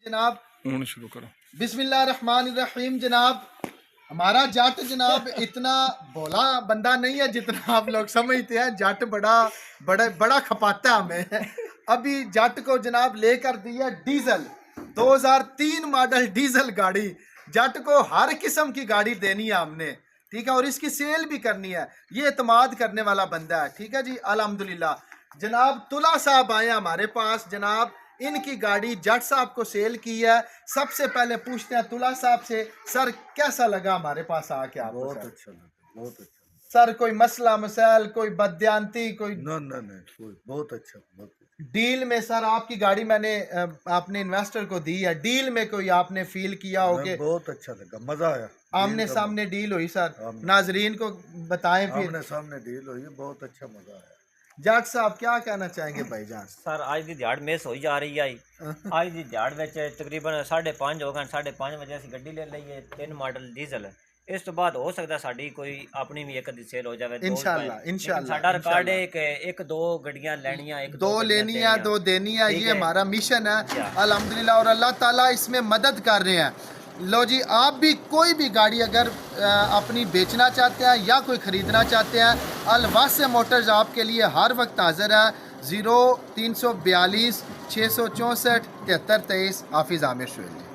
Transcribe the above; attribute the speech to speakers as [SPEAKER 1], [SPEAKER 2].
[SPEAKER 1] जनाब
[SPEAKER 2] शुरू करो।
[SPEAKER 1] बिस्मिल्लाहिर्रहमानिर्रहीम। जनाब हमारा जट जनाब इतना भोला बंदा नहीं है जितना आप लोग समझते हैं। जट बड़ा बड़ा बड़ा खपाता है हमें। अभी जट को जनाब लेकर दिया डीजल 2003 मॉडल डीजल गाड़ी। जट को हर किस्म की गाड़ी देनी है हमने, ठीक है, और इसकी सेल भी करनी है। ये एतमाद करने वाला बंदा है, ठीक है जी, अल्हम्दुलिल्लाह। जनाब तुला साहब आए हमारे पास। जनाब इनकी गाड़ी जट साहब को सेल की है। सबसे पहले पूछते हैं तुला साहब से, सर कैसा लगा हमारे पास आके आपको?
[SPEAKER 3] बहुत अच्छा लगा, बहुत अच्छा।
[SPEAKER 1] सर कोई मसला मसाइल, कोई बदयांती, कोई
[SPEAKER 3] नहीं, कोई बहुत अच्छा, बहुत अच्छा।
[SPEAKER 1] डील में सर आपकी गाड़ी मैंने आपने इन्वेस्टर को दी है, डील में कोई आपने फील किया हो कि
[SPEAKER 3] बहुत अच्छा लगा, मजा आया।
[SPEAKER 1] आमने सामने डील हुई? सर नाजरीन को बताएं फिर।
[SPEAKER 3] आमने सामने डील हुई, बहुत अच्छा मजा आया।
[SPEAKER 1] जट साहब क्या कहना चाहेंगे भाईजान?
[SPEAKER 4] सर आज की दिहाड़ मिस होई जा रही है। आज की दिहाड़ में तकरीबन 5:30 हो गए। 5:30 बजे ਅਸੀਂ ਗੱਡੀ ਲੈ ਲਈਏ 3 ਮਾਡਲ ਡੀਜ਼ਲ। ਇਸ ਤੋਂ ਬਾਅਦ ਹੋ ਸਕਦਾ ਸਾਡੀ ਕੋਈ ਆਪਣੀ ਵੀ ਇੱਕ ਦੀ ਸੇਲ ਹੋ ਜਾਵੇ।
[SPEAKER 1] इंशाल्लाह
[SPEAKER 4] ਸਾਡਾ ਰਿਕਾर्ड है कि एक दो गड्डियां लेनियां, एक
[SPEAKER 1] दो लेनी है, दो देनी है। ये हमारा मिशन है अल्हम्दुलिल्लाह, और अल्लाह ताला इसमें मदद कर रहे हैं। लो जी, आप भी कोई भी गाड़ी अगर अपनी बेचना चाहते हैं या कोई ख़रीदना चाहते हैं, अल वासे मोटर्स आपके लिए हर वक्त हाजिर है। 0342 664 7323 हाफिज़ आमिर शुएली।